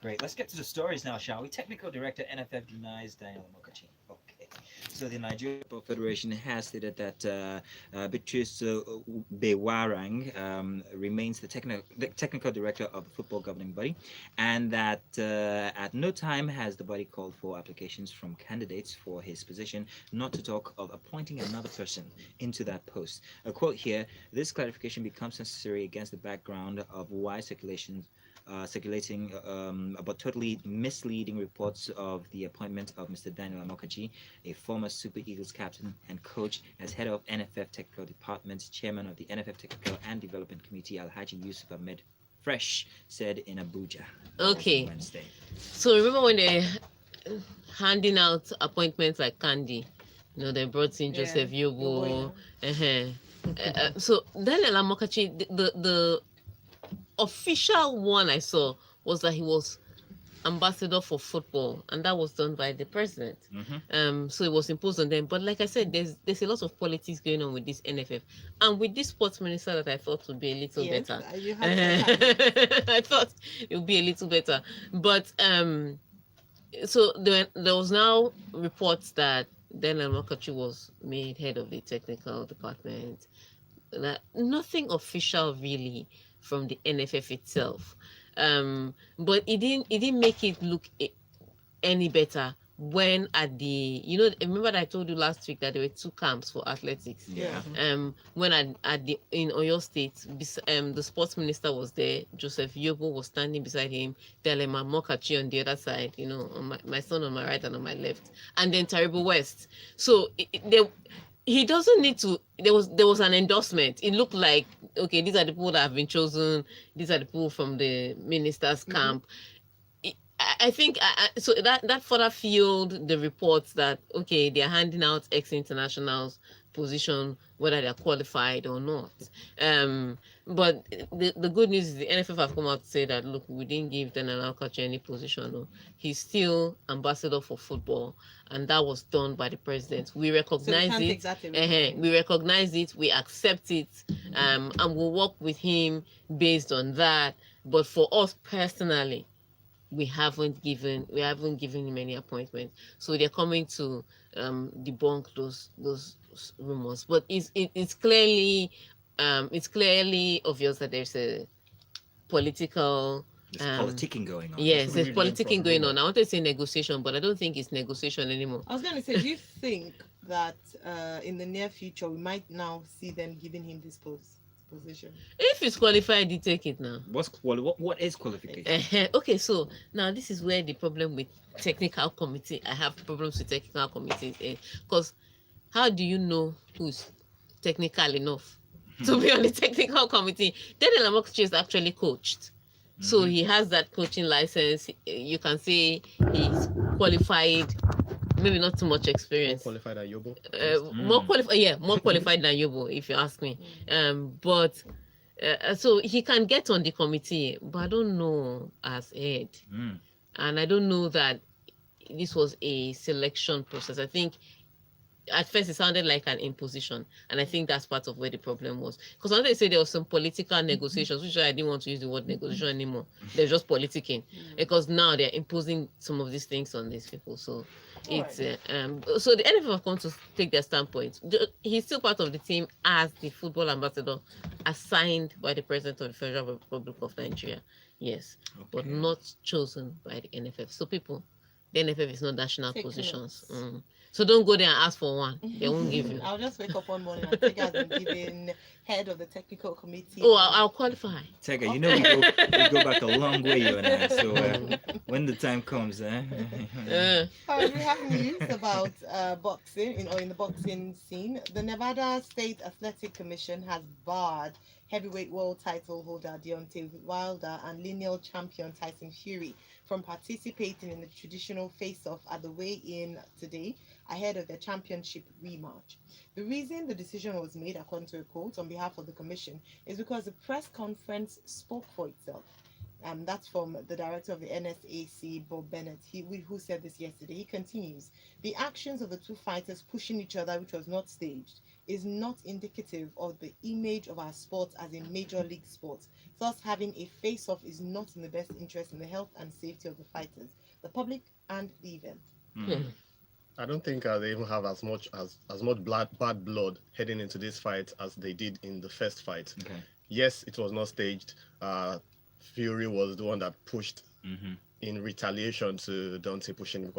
Great. Let's get to the stories now, shall we? Technical Director NFF denies Daniel Mokachi. Okay. So the Nigeria Football Federation has stated that Beatrice Bewarang remains the technical director of the football governing body, and that at no time has the body called for applications from candidates for his position, not to talk of appointing another person into that post. A quote here: "This clarification becomes necessary against the background of wide circulating about totally misleading reports of the appointment of Mr. Daniel Amokachi, a former Super Eagles captain and coach, as head of NFF Technical Department, chairman of the NFF Technical and Development Committee, Alhaji Yusuf Ahmed Fresh, said in Abuja Okay. Wednesday." So remember when they handing out appointments like candy? They brought in Joseph Yobo. So Daniel Amokachi, the official one I saw was that he was ambassador for football, and that was done by the president. So it was imposed on them. But like I said, there's a lot of politics going on with this NFF, and with this sports minister that I thought would be a little better. I thought it would be a little better, but so there was now reports that Daniel Mokachi was made head of the technical department. Nothing official really from the NFF itself, but it didn't make it look any better when at the remember that I told you last week that there were 2 camps for athletics. When at the in Oyo State, the sports minister was there, Joseph Yobo was standing beside him, Delema Mokachi on the other side, on my son on my right and on my left, and then Taribo West. So he doesn't need to. There was an endorsement. It looked like, okay, these are the people that have been chosen. These are the people from the minister's camp. I think so that further fueled the reports that, okay, they're handing out ex-internationals position, whether they're qualified or not. But the good news is the NFF have come out to say that, look, we didn't give Daniel Alcachi any position. No. He's still ambassador for football, and that was done by the president. We recognize it. We recognize it. We accept it, and we'll work with him based on that. But for us personally, we haven't given him any appointment. So they're coming to debunk those rumors. But it's clearly obvious that there's a political politicking going on. Yes, there's politicking going on. I wanted to say negotiation, but I don't think it's negotiation anymore. I was going to say, do you think that in the near future we might now see them giving him this position? If he's qualified, you take it now. What is qualification? Okay, so now this is where the problem with technical committee. I have problems with technical committees, because how do you know who's technical enough to be on the technical committee? Daniel Amokachi is actually coached, so he has that coaching license. You can say he's qualified. Maybe not too much experience. More qualified than Yobo. More qualified than Yobo, if you ask me. But so he can get on the committee, but I don't know as head, and I don't know that this was a selection process. I think at first it sounded like an imposition, and I think that's part of where the problem was. Because when they say there was some political negotiations, which I didn't want to use the word negotiation anymore. They're just politicking, because now they're imposing some of these things on these people. So it's so the NFF have come to take their standpoint. He's still part of the team as the football ambassador assigned by the President of the Federal Republic of Nigeria. Yes, but not chosen by the NFF. So people, the NFF is not national positions. So don't go there and ask for one. They won't give you. I'll just wake up one morning and take out and given head of the technical committee. Oh, I'll qualify. Tega, we go back a long way, you and I. So when the time comes, we have news about boxing, in the boxing scene. The Nevada State Athletic Commission has barred heavyweight world title holder Deontay Wilder and lineal champion Tyson Fury from participating in the traditional face-off at the weigh-in today ahead of their championship rematch. The reason the decision was made, according to a quote on behalf of the commission, is because the press conference spoke for itself. That's from the director of the NSAC, Bob Bennett, who said this yesterday. He continues, the actions of the two fighters pushing each other, which was not staged, is not indicative of the image of our sport as a major league sport. Thus, having a face-off is not in the best interest in the health and safety of the fighters, the public, and the event. I don't think they even have as much bad blood heading into this fight as they did in the first fight. Okay. Yes, it was not staged. Fury was the one that pushed in retaliation to Dante pushing him.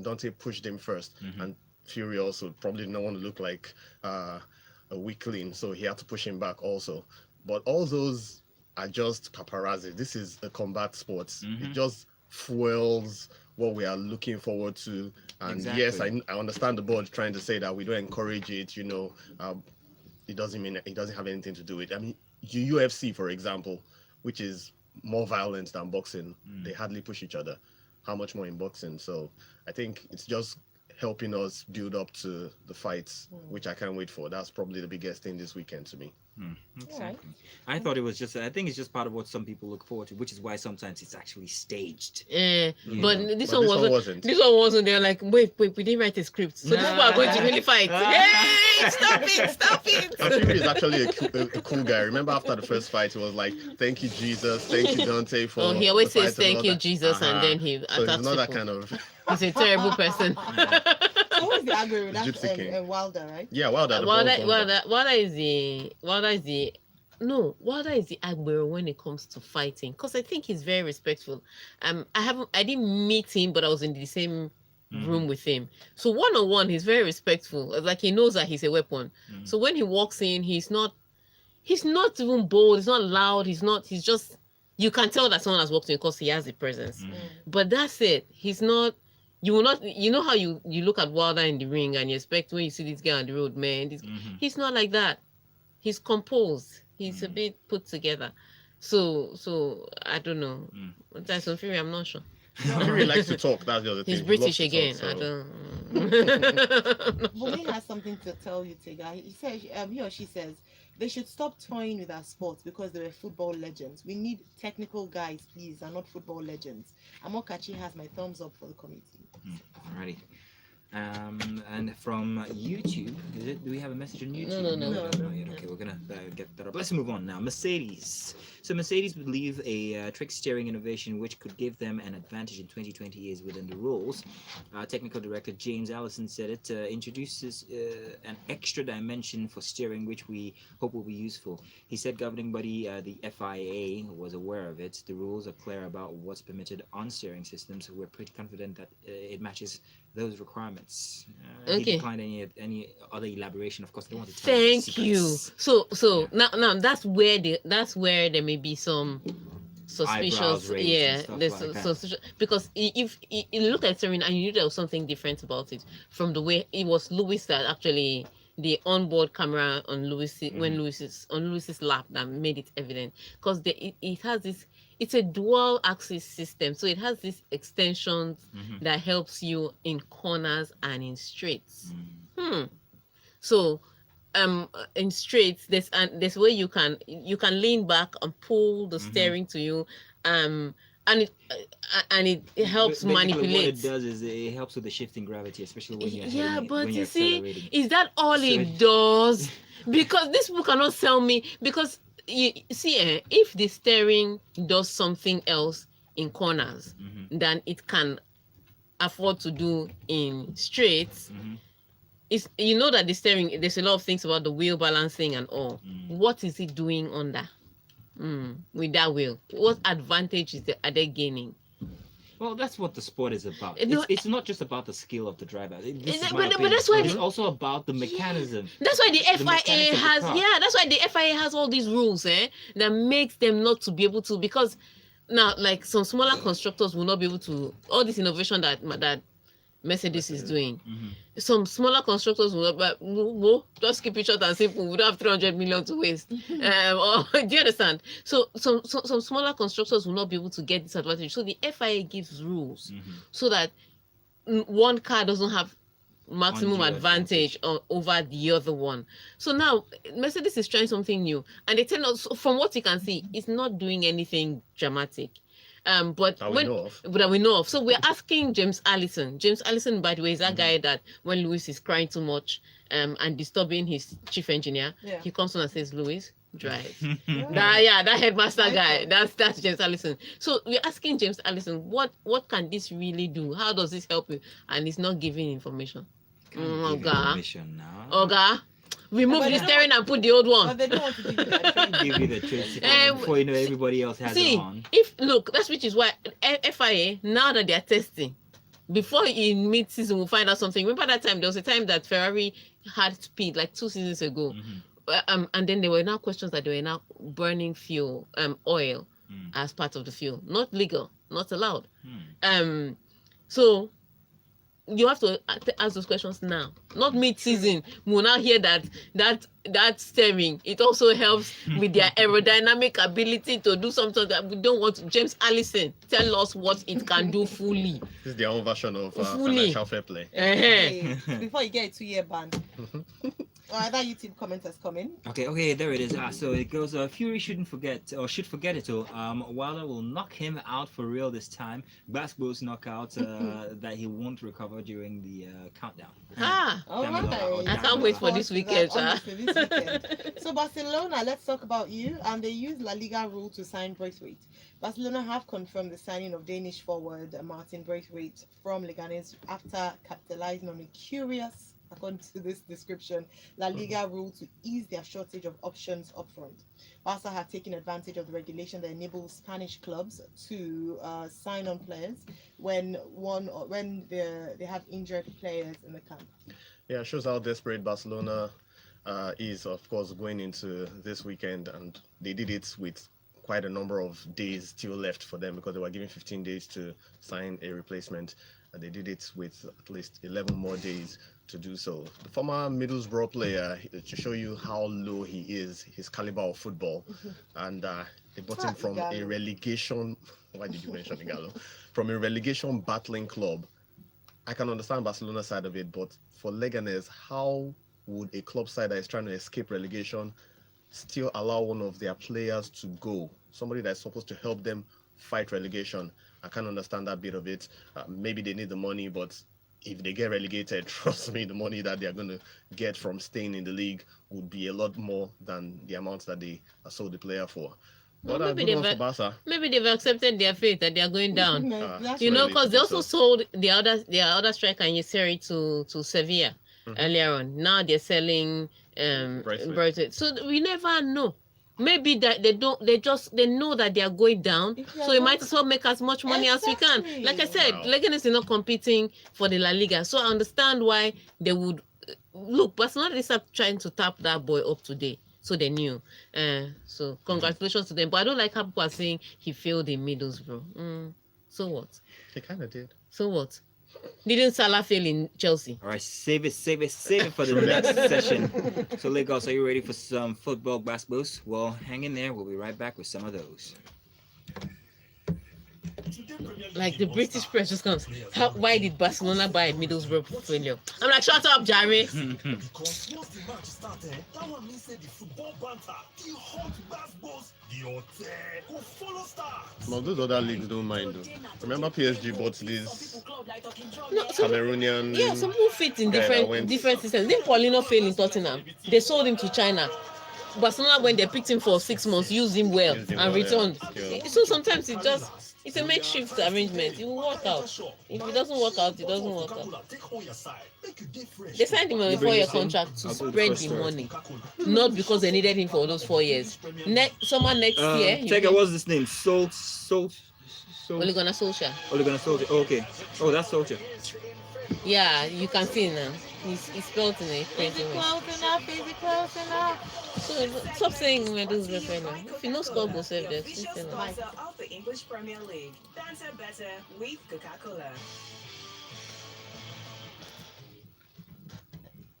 Dante pushed him first, and Fury also probably didn't want to look like a weakling, so he had to push him back also. But all those are just paparazzi. This is a combat sport. It just fuels what we are looking forward to. And yes, I understand the board trying to say that we don't encourage it. You know, it doesn't mean it doesn't have anything to do with it. I mean, UFC, for example, which is more violent than boxing, they hardly push each other. How much more in boxing? So I think it's just helping us build up to the fights, which I can't wait for. That's probably the biggest thing this weekend to me. Exactly. Right. I thought it was just, I think it's just part of what some people look forward to, which is why sometimes it's actually staged. But know. this But one wasn't. This one wasn't. They're like, wait, we didn't write a script, so people are going to really fight. Hey, stop it! And Fury is actually a cool guy. Remember after the first fight, he was like, "Thank you, Jesus. Thank you, Dante, for." Oh, he always the says fight and thank all you, that." Jesus, and then he So attacks he's not that people. kind of. He's a terrible person. So who is the Aguero? That's Gypsy King. Wilder, right? Yeah, Wilder. Wilder is the Aguero when it comes to fighting, because I think he's very respectful. I didn't meet him, but I was in the same room with him. So one-on-one, he's very respectful. Like, he knows that he's a weapon. So when he walks in, he's not even bold. He's not loud. He's just, you can tell that someone has walked in because he has the presence. But that's it. He's not. You will not. You know how you look at Wilder in the ring and you expect when you see this guy on the road, man. He's not like that. He's composed. He's a bit put together. So I don't know. Tyson Fury, I'm not sure. Fury likes to talk. That's the other thing. He's He British loves to again. talk, I so- don't. Bome has something to tell you, Tega. He says, he or she says, they should stop toying with our sports because they were football legends. We need technical guys, please, and not football legends. Amokachi has my thumbs up for the committee. Alrighty. And from YouTube, do we have a message on YouTube? No. Not yet. Okay, we're gonna get that up. Let's move on now. Mercedes. So Mercedes believe a trick steering innovation which could give them an advantage in 2020 is within the rules. Technical director James Allison said it introduces an extra dimension for steering which we hope will be useful. He said governing body, the FIA, was aware of it. The rules are clear about what's permitted on steering systems, so we're pretty confident that it matches those requirements. He Okay. declined any other elaboration. Of course, they don't want to tell Thank you. secrets. So now that's where there may be some suspicious, Eyebrows raised and there's stuff like suspicious, because if you look at Serena and you knew there was something different about it from the way it was Lewis that actually the onboard camera on Lewis when Lewis's lap that made it evident, because it has this. It's a dual axis system, so it has these extensions that helps you in corners and in straights. So in straights there's where you can lean back and pull the steering to you, and it helps Basically, manipulate. What it does is it helps with the shifting gravity, especially when you're Yeah, heading, but when you you're see, accelerating. is that all So it does? Because this book cannot sell me, because you see, if the steering does something else in corners than it can afford to do in straights, it's, you know that the steering, there's a lot of things about the wheel balancing and all. What is it doing under with that wheel? What advantage are they gaining? Well, that's what the sport is about. No, It's not just about the skill of the driver. This is my but opinion. that's why It's the- also about the mechanism. That's why the mechanics FIA of the has car. that's why the FIA has all these rules that makes them not to be able to, because now like some smaller constructors will not be able to, all this innovation that Mercedes is doing. Some smaller constructors will not, but we'll just keep it short and simple. We don't have 300 million to waste. Do you understand? So some smaller constructors will not be able to get this advantage. So the FIA gives rules so that one car doesn't have maximum Undue advantage over the other one. So now Mercedes is trying something new, and they tell us, from what you can see, it's not doing anything dramatic. But That we when know of. that we know of, so we're asking James Allison. James Allison, by the way, is that guy that when Lewis is crying too much, and disturbing his chief engineer, Yeah. he comes on and says, "Lewis, drive." Yeah. That headmaster Nice guy. one. That's James Allison. So we're asking James Allison, what can this really do? How does this help you? And he's not giving information. Can't give Oga, information now. Oga, remove But the they steering and put the old one. But they don't want to give you that trade. Give you the trade secret before you know everybody else has See, it on. that's which is why FIA, now that they're testing, before in mid-season we'll find out something. Remember that time, there was a time that Ferrari had speed like 2 seasons ago. And then there were now questions that they were now burning fuel, oil as part of the fuel. Not legal, not allowed. So you have to ask those questions now, not mid-season. We'll now hear that steering, it also helps with their aerodynamic ability to do something that we don't want. James Allison, tell us what it can do fully. This is their own version of Fully. financial fair play. Okay, before you get a 2-year ban. That YouTube comment has come in. Okay, there it is. So it goes, Fury shouldn't forget, or should forget it all. Wilder will knock him out for real this time. Basketball's knockout that he won't recover during the countdown. All Damn it, right. I can't wait for this weekend, Honestly, this weekend. So Barcelona, let's talk about you. And they use La Liga rule to sign Braithwaite. Barcelona have confirmed the signing of Danish forward Martin Braithwaite from Leganes after capitalizing on a curious, according to this description, La Liga rule to ease their shortage of options up front. Barca have taken advantage of the regulation that enables Spanish clubs to sign on players when they have injured players in the camp. Yeah, it shows how desperate Barcelona is, of course, going into this weekend, and they did it with quite a number of days still left for them because they were given 15 days to sign a replacement, and they did it with at least 11 more days to do so. The former Middlesbrough player, to show you how low he is, his caliber of football, and they bought him from a relegation. Why did you mention Igalo? From a relegation battling club. I can understand Barcelona's side of it, but for Leganes, how would a club side that is trying to escape relegation still allow one of their players to go? Somebody that's supposed to help them fight relegation. I can't understand that bit of it. Maybe they need the money, but if they get relegated, trust me, the money that they're going to get from staying in the league would be a lot more than the amounts that they sold the player for. Well, But maybe they've accepted their fate that they are going down. That's You know, really because they also so. sold their other striker Yeseri to Sevilla earlier on. Now they're selling Braithwaite. So we never know. Maybe that they know that they are going down, so we might as well make as much money as we can. Like I said, Leganes is not competing for the La Liga, so I understand why they would look. Barcelona is trying to tap that boy up today, so they knew. So congratulations to them. But I don't like how people are saying he failed in Middlesbrough. So what? He kind of did. So what? Didn't Salah fail in Chelsea? All right, save it for the next session. So Lagos, are you ready for some football basketballs? Well, hang in there. We'll be right back with some of those. Like the British press just comes. Why did Barcelona buy Middlesbrough failure? I'm like, shut up, Jerry. Because once the match started, that one means the football banter, the hot basketballs, the hotel will follow start. Well, those other leagues don't mind though. Remember PSG bought this No, Cameroonian. yeah, some people fit in guy that different went- systems. Didn't Paulino fail in Tottenham? They sold him to China. Barcelona, when they picked him for 6 months, used him well Used him and well, returned. yeah. So sometimes it's a makeshift arrangement. It will work out. If it doesn't work out, it doesn't work out. They signed him on a 4-year contract to spread the money, not because they needed him for those 4 years. Summer next year. Take what's his name? Ole Gunnar Solskjaer. Solskjaer. Okay. Oh, that's Solskjaer. Yeah, you can see now. He's spelled in a crazy way. Close enough. So stop saying Middlesbrough failure. If you know score goal save there, please Official tell us. sponsor of the English Premier League. Banter better with Coca-Cola.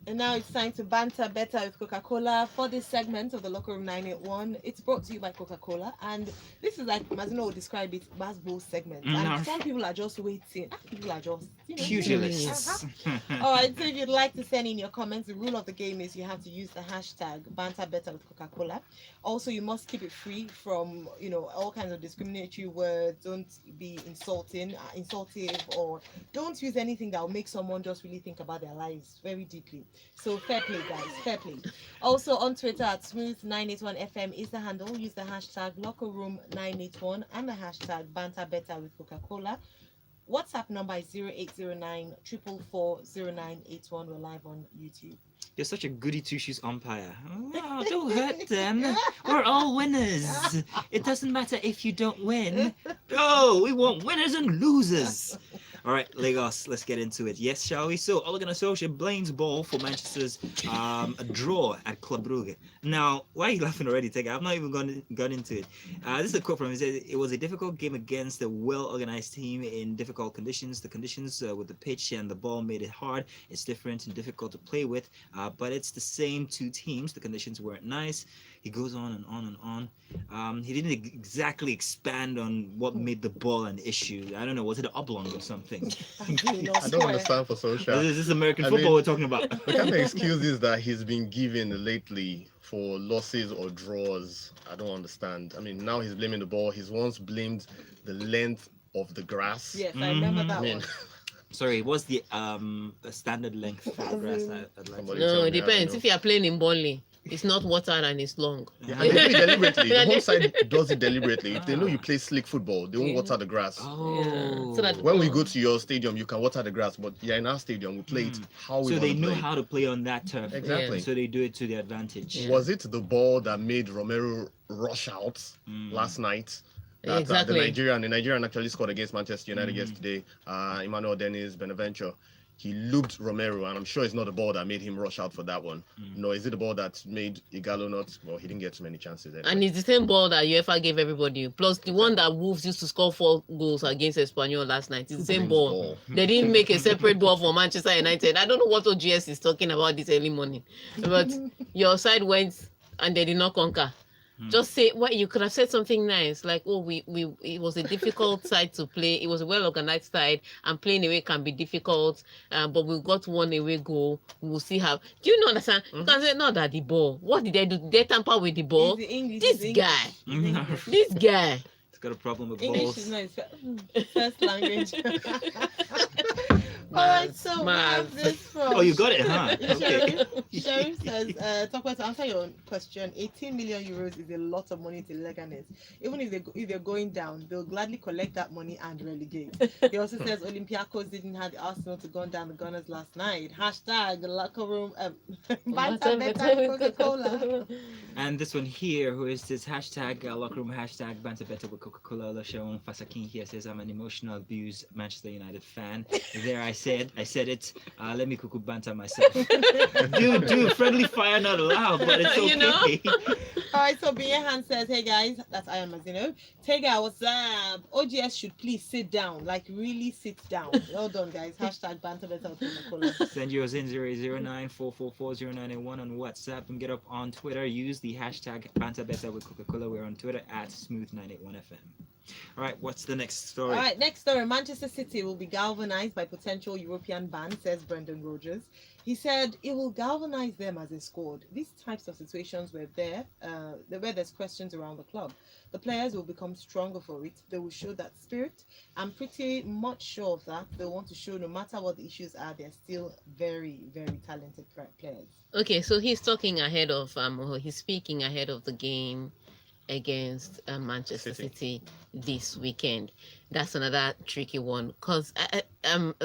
And now it's time to banter better with Coca-Cola for this segment of the Locker Room 981. It's brought to you by Coca-Cola, and this is like Mazino would describe it, basketball segment. And some people are just waiting. People are just Pugilists. All right, so if you'd like to send in your comments, the rule of the game is you have to use the hashtag banter better with Coca-Cola. Also, you must keep it free from all kinds of discriminatory words. Don't be insultive, or don't use anything that will make someone just really think about their lives very deeply. So fair play, guys, fair play. Also on Twitter at smooth981fm is the handle. Use the hashtag lockerroom981 and the hashtag banter better with Coca-Cola. WhatsApp number is 0809 444 0981. We're live on YouTube. You're such a goody two-shoes umpire. Oh, don't hurt them. We're all winners. It doesn't matter if you don't win. Oh, we want winners and losers. All right, Lagos, let's get into it. Yes, shall we? So, Ole Gunnar Solskjaer blames ball for Manchester's a draw at Club Brugge. Now, why are you laughing already, Tega? I've not even gone into it. This is a quote from him. He said, it was a difficult game against a well-organized team in difficult conditions. The conditions with the pitch and the ball made it hard. It's different and difficult to play with, but it's the same two teams. The conditions weren't nice. He goes on and on and on. He didn't exactly expand on what made the ball an issue. I don't know, was it an oblong or something? I don't understand for Solskjaer. This is American football we're talking about. The kind of excuses that he's been given lately for losses or draws, I don't understand. I mean, now he's blaming the ball. He's once blamed the length of the grass. Yes, I remember that I mean, one. Sorry, what's the standard length for the grass? I'd like to Somebody know. tell No, me, it I don't depends. know. If you are playing in Burnley, it's not watered and it's long. Yeah, and they do it deliberately. The home side does it deliberately. If they know you play slick football, they won't water the grass. Oh. So that- When we go to your stadium, you can water the grass, but yeah, in our stadium, we play it how we So want they to know play. how to play on that turf. Exactly. So they do it to their advantage. Yeah. Was it the ball that made Romero rush out last night? That, Exactly. The Nigerian actually scored against Manchester United yesterday. Emmanuel Dennis Benaventure. He looped Romero, and I'm sure it's not the ball that made him rush out for that one. No, is it the ball that made Igalo not? Well, he didn't get too many chances. Anyway. And it's the same ball that UEFA gave everybody. Plus the one that Wolves used to score 4 goals against Espanyol last night. It's the same ball. They didn't make a separate ball for Manchester United. I don't know what OGS is talking about this early morning. But your side went and they did not conquer. Just say what you could have said something nice, like, oh, it was a difficult side to play. It was a well-organized side, and playing away can be difficult. But we got 1 away goal. We'll see how. Do you understand? You can say, no, that the ball. What did they do? Did they tamper with the ball? It's the English, This it's the guy. English. This guy. It's got a problem with English balls. is not his first language. All right, so we have this from. Oh, you got it, huh? Okay. Sheriff says, talk about to answer your question. 18 million euros is a lot of money to Leganes. Even if they're going down, they'll gladly collect that money and relegate. He also says Olympiacos didn't have the Arsenal to gun down the Gunners last night. Hashtag locker room. Banter better with Coca-Cola. And this one here, who is this hashtag locker room hashtag banter better with Coca-Cola. Lashawn Fasakin here says, I'm an emotional abused Manchester United fan. There I said it. Let me cuckoo banter myself. Dude, friendly fire not allowed, but it's okay. You know? All right, so Biyehan says, hey guys, that's I am Mazino. Tega, what's up? OGS should please sit down, like really sit down. Well done, guys. Hashtag banter better with Coca-Cola. Send yours in 009444091 on WhatsApp and get up on Twitter. Use the hashtag banter better with Coca-Cola. We're on Twitter at smooth981fm. All right, what's the next story? All right, next story. Manchester City will be galvanized by potential European ban, says Brendan Rodgers. He said it will galvanize them as a squad. These types of situations where there's questions around the club. The players will become stronger for it. They will show that spirit. I'm pretty much sure of that. They want to show no matter what the issues are, they're still very, very talented players. Okay, so he's talking ahead of he's speaking ahead of the game against Manchester City this weekend. That's another tricky one because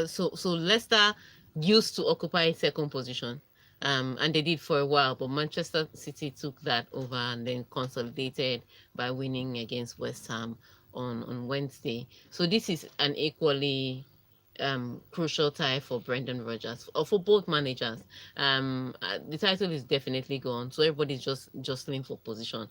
so Leicester used to occupy second position, and they did for a while, but Manchester City took that over and then consolidated by winning against West Ham on Wednesday. So this is an equally crucial tie for Brendan Rodgers or for both managers. The title is definitely gone, so everybody's just jostling for position.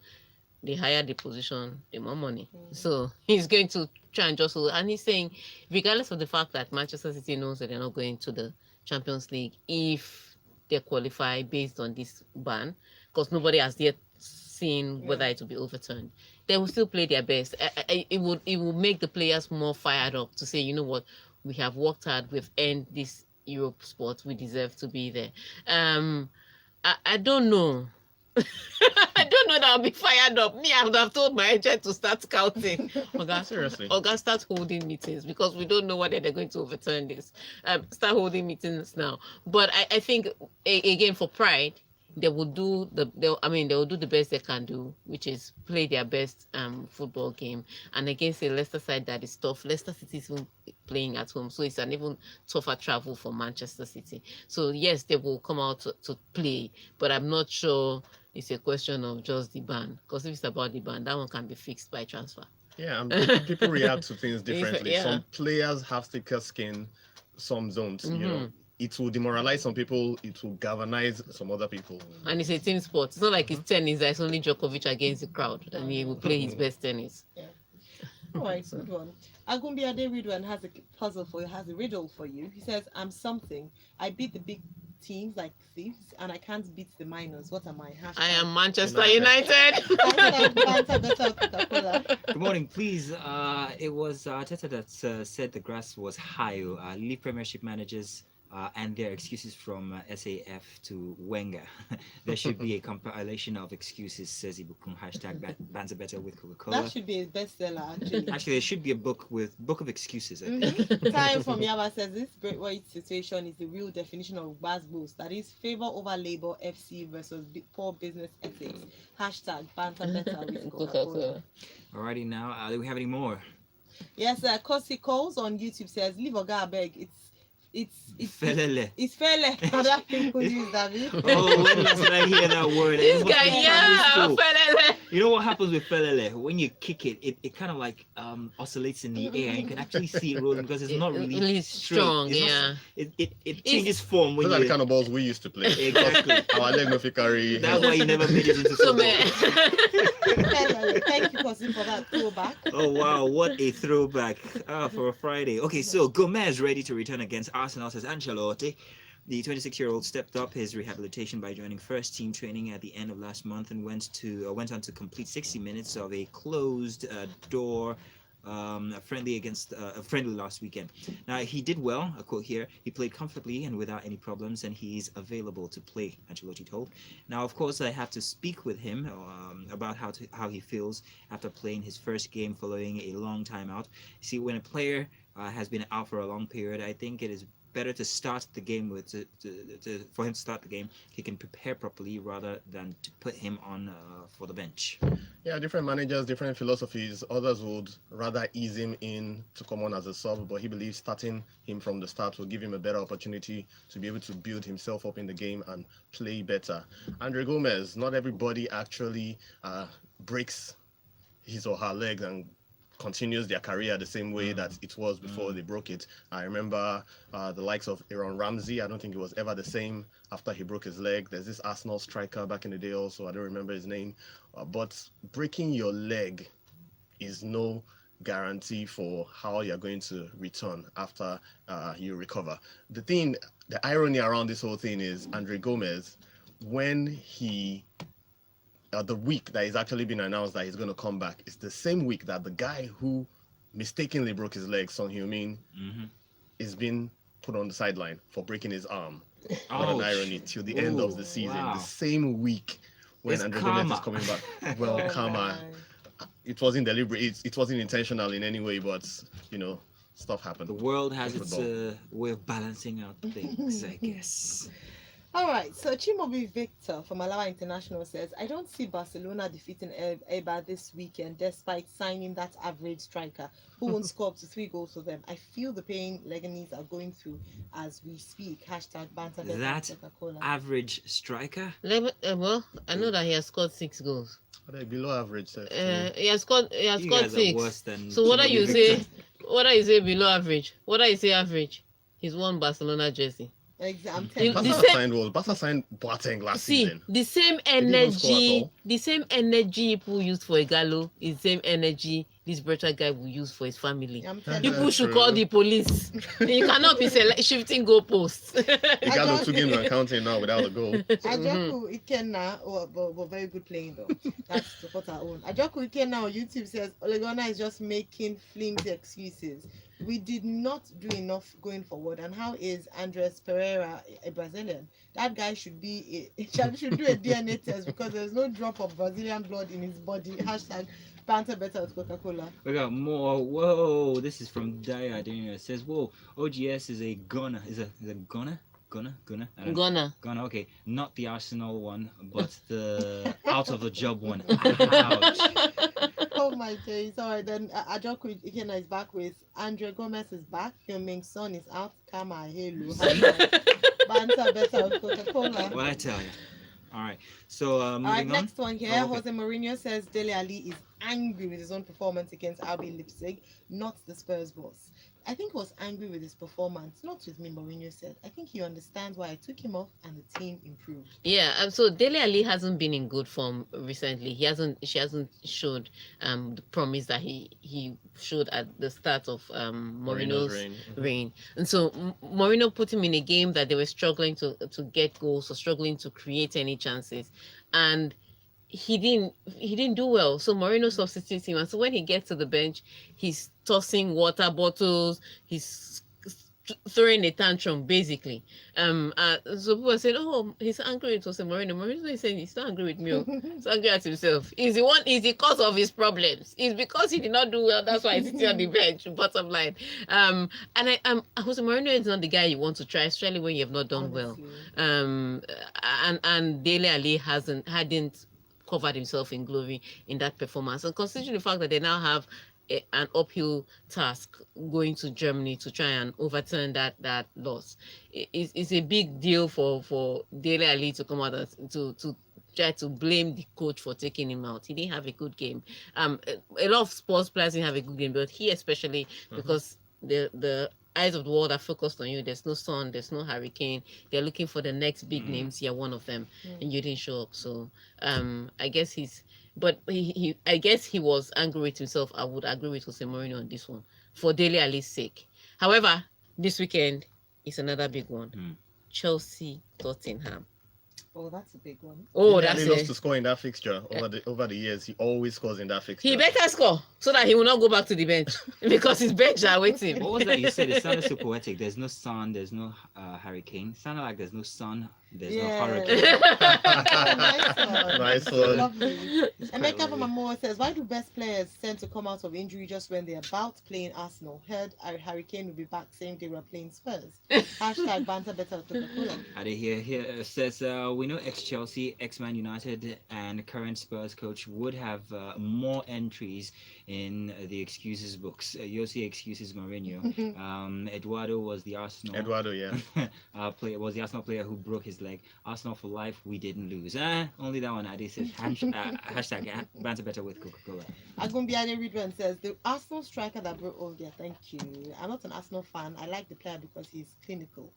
The higher the position, the more money. So he's going to try and jostle. And he's saying, regardless of the fact that Manchester City knows that they're not going to the Champions League, if they qualify based on this ban, because nobody has yet seen whether it will be overturned. They will still play their best. It will make the players more fired up to say, you know what, we have worked hard, we've earned this Europe spot, we deserve to be there. I don't know. I don't know that I'll be fired up. Me, I would have told my agent to start scouting. Seriously. Start holding meetings, because we don't know whether they're going to overturn this. Start holding meetings now. But I think again, for pride, they will do they will do the best they can do, which is play their best football game. And against a Leicester side that is tough. Leicester City is playing at home, so it's an even tougher travel for Manchester City. So yes, they will come out to play, but I'm not sure it's a question of just the ban, because if it's about the ban, that one can be fixed by transfer. Yeah, and people react to things differently. Yeah. Some players have thicker skin, some don't. You know, it will demoralize some people. It will galvanize some other people. And it's a team sport. It's not like it's tennis. It's only Djokovic against the crowd, and he will play his best tennis. Yeah. All right, good one. Agumbi Aderidwan has a riddle for you. He says, "I'm something. I beat the big teams like thieves, and I can't beat the minors. What am I?" I am Manchester United. Good morning, please. It was Teta that said the grass was high. Leave Premiership managers and their excuses from SAF to Wenger. There should be a compilation of excuses, says Ibukun. Hashtag bands are better with Coca-Cola. That should be a bestseller, actually. Actually, there should be a book of excuses, I think. Time from Yaba says this great situation is the real definition of Basbos. That is favor over labor FC versus poor business ethics. Hashtag banter better with Coca-Cola. Alrighty, now, do we have any more? Yes, Kosi Calls on YouTube says, "Leave Oga beg. It's Felele. It's fele." Other people use that. Oh, when last did I hear that word? This guy, felele. You know what happens with felele? When you kick it, it kind of like oscillates in the air, and you can actually see it rolling because it's not really strong. It's yeah, not, it changes form when Those are you. the kind of balls we used to play. Exactly. Our leg no fit carry. That's why you never made it into so football. Thank you, Kosi, for that throwback. Oh wow, what a throwback for a Friday. Okay, so Gomez ready to return against Arsenal, says Ancelotti. The 26-year-old stepped up his rehabilitation by joining first team training at the end of last month and went on to complete 60 minutes of a closed door friendly last weekend. Now he did well, a quote here. He played comfortably and without any problems, and he's available to play, Ancelotti told. Now, of course, I have to speak with him about how he feels after playing his first game following a long time out. See, when a player has been out for a long period, I think it is better to start the game for him to start the game. He can prepare properly rather than to put him on for the bench. Yeah, different managers, different philosophies. Others would rather ease him in to come on as a sub, but he believes starting him from the start will give him a better opportunity to be able to build himself up in the game and play better. Andre Gomez, not everybody actually breaks his or her legs and continues their career the same way that it was before they broke it. I remember the likes of Aaron Ramsey. I don't think it was ever the same after he broke his leg. There's this Arsenal striker back in the day also. I don't remember his name. But breaking your leg is no guarantee for how you're going to return after you recover. The irony around this whole thing is Andre Gomez, when he the week that he's actually been announced that he's going to come back, is the same week that the guy who mistakenly broke his leg, Son Heung-min, is being put on the sideline for breaking his arm. What an irony, till the end of the season. Wow. The same week when It's Andre karma. Gomez is coming back. Well, karma. It wasn't deliberate. It wasn't intentional in any way, but, stuff happened. The world has In its football. way of balancing out things, I guess. All right, so Chimobi Victor from Malawi International says, "I don't see Barcelona defeating Eibar this weekend despite signing that average striker who won't score up to 3 goals for them. I feel the pain Leganese are going through as we speak." Hashtag banter better That Coca-Cola. average striker. Well, I know that he has scored 6 goals. Are they below average? He has scored You guys are 6. worse than So what are you Chimabi say? Victor. What are you say below average? What are you say average? He's won Barcelona jersey. I'm You- telling the you. same- Barca signed Boateng last See, season. the same didn't even score at energy, all. the same energy people used for Igalo is the same energy this better guy will use for his family. I'm telling People you. should True. call the police. You cannot be shifting goalposts. Igalo 2 games and counting now without a goal. Ajoku Ikenna, but very good playing though. That's to support our own. Ajoku Ikenna on YouTube says Olegona is just making flimsy excuses. We did not do enough going forward. And how is Andres Pereira a Brazilian? That guy should be should do a DNA test because there's no drop of Brazilian blood in his body. Hashtag banter better with Coca-Cola. We got more. Whoa, this is from Daya. I didn't know. It says, whoa, OGS is a gunner. Is a gunner? Gunner? I don't know. Ghana. Gunner, okay. Not the Arsenal one, but the out of the job one. Ouch. Oh my days. All right, then Ajoku Ikenna is back with Andre Gomez is back. Heung-min Son is out. Kama Hello. Banter better with Coca-Cola. What I tell you. All right. So All right, moving on. next one here. Oh, okay. Jose Mourinho says Dele Alli is angry with his own performance against RB Leipzig, not the Spurs boss. I think he was angry with his performance, not with me, Mourinho said. I think he understands why I took him off and the team improved. Yeah, so Dele Alli hasn't been in good form recently. She hasn't showed the promise that he showed at the start of Mourinho's reign. And so Mourinho put him in a game that they were struggling to get goals or struggling to create any chances, and he didn't do well. So Mourinho substitutes him, and so when he gets to the bench, he's tossing water bottles, he's throwing a tantrum basically. So people are saying, oh, he's angry with Jose Mourinho. Mourinho is saying he's not angry with me. He's angry at himself. He's the cause of his problems. It's because he did not do well. That's why he's sitting on the bench. Bottom line. And Jose Mourinho is not the guy you want to try, especially when you have not done well. And Dele Alli hadn't covered himself in glory in that performance. And considering the fact that they now have an uphill task going to Germany to try and overturn that loss, it's a big deal for Dele Alli to come out to try to blame the coach for taking him out. He didn't have a good game. A lot of sports players didn't have a good game, but he especially, because the eyes of the world are focused on you. There's no Son, there's no Hurricane. They're looking for the next big names. You're one of them, and you didn't show up. So I guess I guess he was angry with himself. I would agree with Jose Mourinho on this one for Dele Alli's sake. However, this weekend is another big one. Chelsea, Tottenham. Oh, that's a big one. Oh, He that's loves it. to score in that fixture over the years. He always scores in that fixture. He better score so that he will not go back to the bench because his bench are waiting. What was that you said? It sounded so poetic. There's no Sun, there's no Hurricane. It sounded like there's no Sun, there's no Hurricane. Nice one. Nice one. Lovely. It's Emeka quite from lovely. Amoa says, why do best players tend to come out of injury just when they're about playing Arsenal? Heard Hurricane will be back same day we're playing Spurs. Hashtag banter better with Coca-Cola. I did here says we know ex-Chelsea, ex-ManUnited, and current Spurs coach would have more entries in the excuses books. You'll see excuses Mourinho. Eduardo was the Arsenal player. Was the Arsenal player who broke his leg. Arsenal for life. We didn't lose. Only that one. Adi says hashtag banter better with Coca-Cola. Agumbiade Ridwan says, the Arsenal striker that broke. Oh yeah, thank you. I'm not an Arsenal fan. I like the player because he's clinical.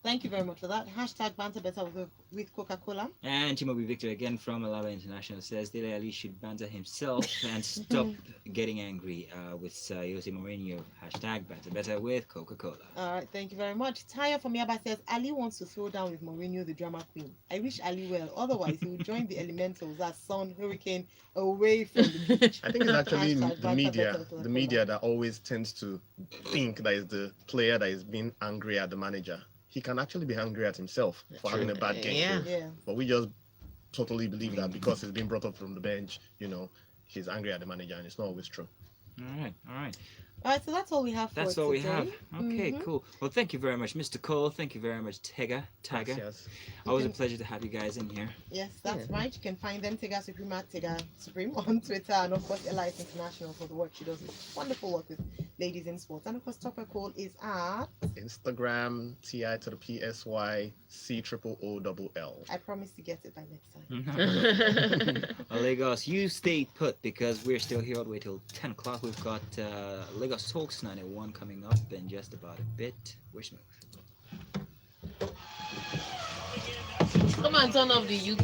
Thank you very much for that. Hashtag banter better with Coca-Cola. And Timobi Victor again from Alaba International says Dele Alli should banter himself and stop getting angry with Jose Mourinho. Hashtag banter better with Coca-Cola. All right, thank you very much. Taya from Yaba says, Ali wants to throw down with Mourinho, the drama queen. I wish Ali well. Otherwise, he will join the elementals as Sun, Hurricane, away from the beach. I think it's actually Hashtag the banter media, better with the Coca-Cola. media that always tends to think that is the player that is being angry at the manager. He can actually be angry at himself for having a bad game. Yeah. Yeah. But we just totally believe that because he's been brought up from the bench, he's angry at the manager, and it's not always true. All right. All right, so that's all we have for That's all we today. have. Okay, Mhm. cool. Well, thank you very much, Mr. Cole. Thank you very much, Tiger. Yes. Always a pleasure to have you guys in here. Yes, that's right. You can find them, Tega Supreme at Tega Supreme on Twitter, and of course, Elias International for the work she does. Wonderful work with ladies in sports. And of course, Topper Cole is at. Instagram, TI to the PSY, COOOLL. I promise to get it by next time. Well, Lagos, you stay put because we're still here all the way till 10 o'clock. We've got Lagos Talks 91 coming up in just about a bit. We're smooth. Come and turn off the YouTube.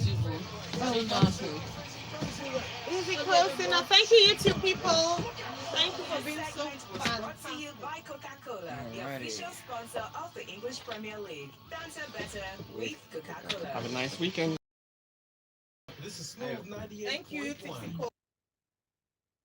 Is it close enough? Thank you, YouTube people. Thank you for This being so segment was brought to you fantastic. by Coca-Cola, the Alrighty. official sponsor of the English Premier League. Banter better with Coca-Cola. Have a nice weekend. This is Smooth 98.1. Thank you, Tixie